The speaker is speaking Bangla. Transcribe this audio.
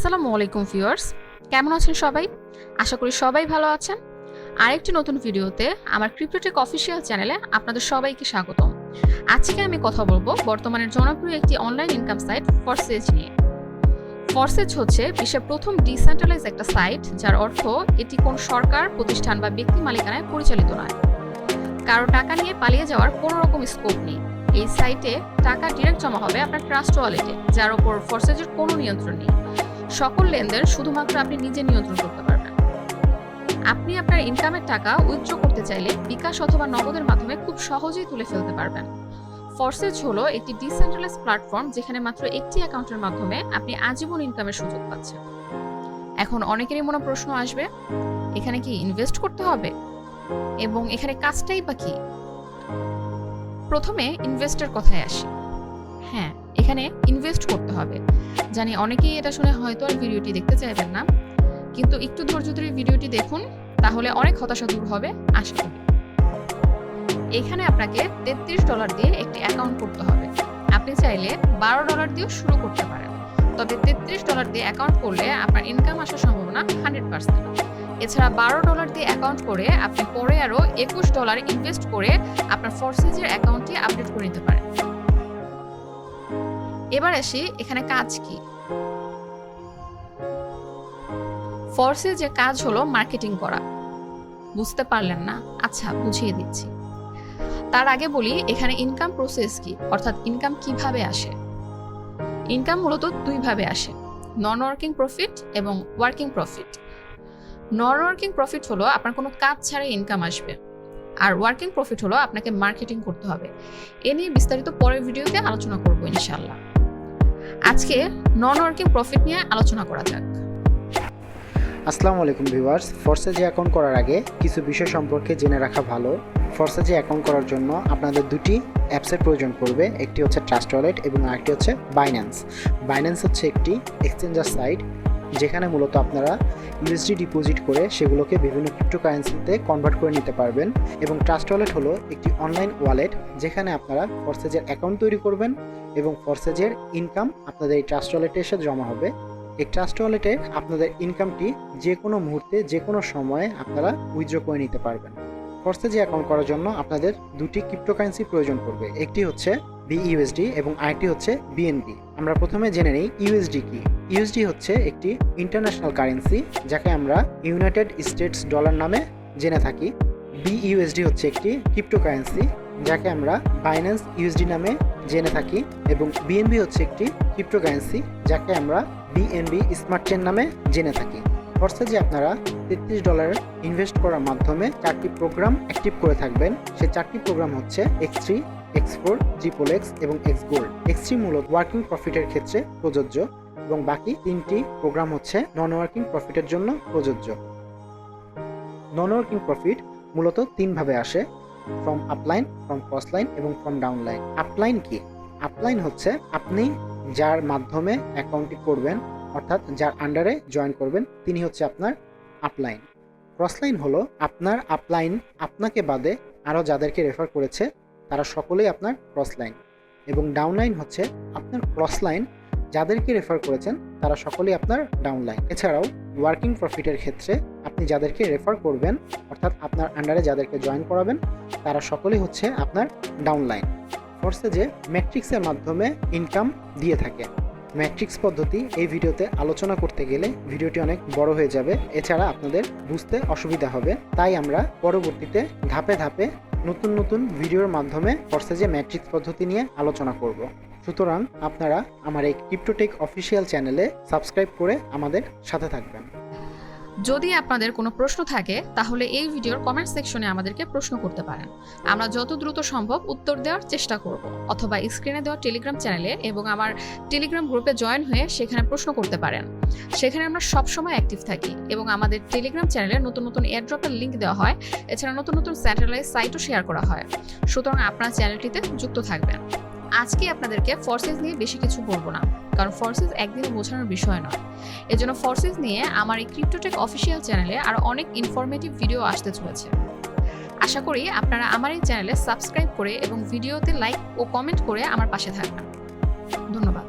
আসসালামু আলাইকুম ভিউয়ার্স, কেমন আছেন সবাই? আশা করি সবাই ভালো আছেন। আরেকটি নতুন ভিডিওতে আমার ক্রিপ্টোটেক অফিসিয়াল চ্যানেলে আপনাদের সবাইকে স্বাগতম। আজকে আমি কথা বলবো বর্তমানে জনপ্রিয় একটি অনলাইন ইনকাম সাইট ফরসেজ নিয়ে। ফরসেজ হচ্ছে বিশ্বের প্রথম ডিসেন্ট্রালাইজ একটা সাইট, যার অর্থ এটি কোন সরকার, প্রতিষ্ঠান বা ব্যক্তি মালিকানায় পরিচালিত নয়। কারো টাকা নিয়ে পালিয়ে যাওয়ার কোনো রকম স্কোপ নেই। এই সাইটে টাকা ডিরেক্ট জমা হবে আপনার ট্রাস্ট ওয়ালেটে, যার উপর ফরসেজের কোনো নিয়ন্ত্রণ নেই। সকল লেনদেন শুধুমাত্র আপনি নিজে নিয়ন্ত্রণ করতে পারবেন। আপনি আপনার ইনকামের টাকা উইথড্র করতে চাইলে বিকাশ অথবা নগদের মাধ্যমে খুব সহজেই তুলে ফেলতে পারবেন। ফরসেজ হলো একটি ডিসেন্ট্রালাইজ প্ল্যাটফর্ম, যেখানে মাত্র একটি অ্যাকাউন্টের মাধ্যমে আপনি আজীবন ইনকামের সুযোগ পাচ্ছেন। এখন অনেকেরই মনে প্রশ্ন আসবে, এখানে কি ইনভেস্ট করতে হবে এবং এখানে কাজটাই বা কি? প্রথমে ইনভেস্টের কথায় আসি। হ্যাঁ, এখানে ইনভেস্ট করতে হবে। জানি অনেকেই এটা শুনে হয়তো আর ভিডিওটি দেখতে চাইবেন না, কিন্তু একটু ধৈর্য ধরে ভিডিওটি দেখুন, তাহলে অনেক হতাশা দূর হবে আশা করি। এখানে আপনাকে $33 দিয়ে একটি অ্যাকাউন্ট করতে হবে। আপনি চাইলে $12 দিয়েও শুরু করতে পারেন, তবে $33 দিয়ে অ্যাকাউন্ট করলে আপনার ইনকাম আসার সম্ভাবনা 100%। এছাড়া $12 দিয়ে অ্যাকাউন্ট করে আপনি পরে আরও $21 ইনভেস্ট করে আপনার ফরসেজের অ্যাকাউন্টটি আপডেট করে নিতে পারেন। এবার আসি এখানে কাজ কি। ফরসেজের কাজ হলো মার্কেটিং করা। বুঝতে পারলেন না? আচ্ছা, বুঝিয়ে দিচ্ছি। তার আগে বলি এখানে ইনকাম প্রসেস কি, অর্থাৎ ইনকাম কিভাবে আসে। ইনকাম মূলত দুইভাবে আসে, নন ওয়ার্কিং প্রফিট এবং ওয়ার্কিং প্রফিট। নন ওয়ার্কিং প্রফিট হলো আপনার কোনো কাজ ছাড়াই ইনকাম আসবে, আর ওয়ার্কিং প্রফিট হলো আপনাকে মার্কেটিং করতে হবে। এ নিয়ে বিস্তারিত পরের ভিডিওতে আলোচনা করব ইনশাআল্লাহ। আজকে নন ওয়ার্কিং প্রফিট নিয়ে আলোচনা করা যাক। আসসালামু আলাইকুম ভিউয়ার্স, ফরসেজে অ্যাকাউন্ট করার আগে কিছু বিষয় সম্পর্কে জেনে রাখা ভালো। ফরসেজে অ্যাকাউন্ট করার জন্য আপনাদের দুটি অ্যাপসের প্রয়োজন পড়বে। একটি হচ্ছে ট্রাস্ট ওয়ালেট এবং আরেকটি হচ্ছে বাইন্যান্স। বাইন্যান্স হচ্ছে একটি এক্সচেঞ্জার সাইট, যেখানে মূলত আপনারা ইউএসডি ডিপোজিট করে সেগুলোকে বিভিন্ন ক্রিপ্টোকারেন্সিতে কনভার্ট করে নিতে পারবেন। এবং ট্রাস্ট ওয়ালেট হলো একটি অনলাইন ওয়ালেট, যেখানে আপনারা ফরসেজের অ্যাকাউন্ট তৈরি করবেন এবং ফরসেজের ইনকাম আপনাদের এই ট্রাস্ট ওয়ালেটে এসে জমা হবে। এই ট্রাস্ট ওয়ালেটে আপনাদের ইনকামটি যে কোনো মুহূর্তে, যে কোনো সময়ে আপনারা উইথড্র করে নিতে পারবেন। ফরসেজে অ্যাকাউন্ট করার জন্য আপনাদের দুটি ক্রিপ্টোকারেন্সি প্রয়োজন পড়বে। একটি হচ্ছে বিইউএসডি এবং আরেকটি হচ্ছে বিএনবি। আমরা প্রথমে জেনে নিই ইউএসডি কি। ইউএসডি হচ্ছে একটি ইন্টারন্যাশনাল কারেন্সি, যাকে আমরা ইউনাইটেড স্টেটস ডলার নামে জেনে থাকি। বিইউএসডি হচ্ছে একটি ক্রিপ্টোকারেন্সি, যাকে আমরা বাইন্যান্স ইউএসডি নামে জেনে থাকি। এবং বিএনবি হচ্ছে একটি ক্রিপ্টোকারেন্সি, যাকে আমরা বিএনবি স্মার্ট চেইন নামে জেনে থাকি। ফরসেজে আপনারা $33 ইনভেস্ট করার মাধ্যমে 4টি প্রোগ্রাম অ্যাক্টিভ করে থাকবেন। সেই 4টি প্রোগ্রাম হচ্ছে X3, X4, XXX এবং X Gold। X3 মূলত ওয়ার্কিং প্রফিটের ক্ষেত্রে প্রযোজ্য এবং বাকি 3টি প্রোগ্রাম হচ্ছে নন ওয়ার্কিং প্রফিটের জন্য প্রযোজ্য। নন ওয়ার্কিং প্রফিট মূলত 3 ভাবে আসে, ফ্রম আপলাইন, ফ্রম ক্রসলাইন এবং ফ্রম ডাউনলাইন। আপলাইন কি? আপলাইন হচ্ছে আপনি যার মাধ্যমে অ্যাকাউন্টটি করবেন, অর্থাৎ যার আন্ডারে জয়েন করবেন, তিনি হচ্ছে আপনার আপলাইন। ক্রসলাইন হলো আপনার আপলাইন আপনাকে বাদে আরও যাদেরকে রেফার করেছে তারা সকলেই আপনার ক্রসলাইন। এবং ডাউনলাইন হচ্ছে আপনার ক্রসলাইন যাদেরকে রেফার করেছেন তারা সকলেই আপনার ডাউনলাইন। এছাড়াও ওয়ার্কিং প্রফিটের ক্ষেত্রে আপনি যাদেরকে রেফার করবেন, অর্থাৎ আপনার আন্ডারে যাদেরকে জয়েন করাবেন, তারা সকলেই হচ্ছে আপনার ডাউনলাইন। ফরসেজে ম্যাট্রিক্সের মাধ্যমে ইনকাম দিয়ে থাকে। ম্যাট্রিক্স পদ্ধতি এই ভিডিওতে আলোচনা করতে গেলে ভিডিওটি অনেক বড় হয়ে যাবে, এছাড়া আপনাদের বুঝতে অসুবিধা হবে। তাই আমরা পরবর্তীতে ধাপে ধাপে নতুন নতুন ভিডিওর মাধ্যমে ফরসেজে ম্যাট্রিক্স পদ্ধতি নিয়ে আলোচনা করব। সুতরাং আপনারা আমার এই ক্রিপ্টোটেক অফিসিয়াল চ্যানেলে সাবস্ক্রাইব করে আমাদের সাথে থাকবেন। যদি আপনাদের কোনো প্রশ্ন থাকে তাহলে এই ভিডিওর কমেন্ট সেকশনে আমাদেরকে প্রশ্ন করতে পারেন। আমরা যত দ্রুত সম্ভব উত্তর দেওয়ার চেষ্টা করব, অথবা স্ক্রিনে দেওয়া টেলিগ্রাম চ্যানেলে এবং আমার টেলিগ্রাম গ্রুপে জয়েন হয়ে সেখানে প্রশ্ন করতে পারেন। সেখানে আমরা সবসময় অ্যাক্টিভ থাকি এবং আমাদের টেলিগ্রাম চ্যানেলে নতুন নতুন এয়ারড্রপের লিঙ্ক দেওয়া হয়। এছাড়া নতুন নতুন স্যাটেলাইট সাইটও শেয়ার করা হয়। সুতরাং আপনার চ্যানেলটিতে যুক্ত থাকবেন। আজকে আপনাদেরকে ফরসেজ নিয়ে বেশি কিছু বলবো না, কারণ ফরসেজ একদিনে বোঝানোর বিষয় নয়। এজন্য ফরসেজ নিয়ে আমার এই ক্রিপ্টোটেক অফিসিয়াল চ্যানেলে আরও অনেক ইনফরমেটিভ ভিডিও আসতে চলেছে। আশা করি আপনারা আমার এই চ্যানেলে সাবস্ক্রাইব করে এবং ভিডিওতে লাইক ও কমেন্ট করে আমার পাশে থাকবেন। ধন্যবাদ।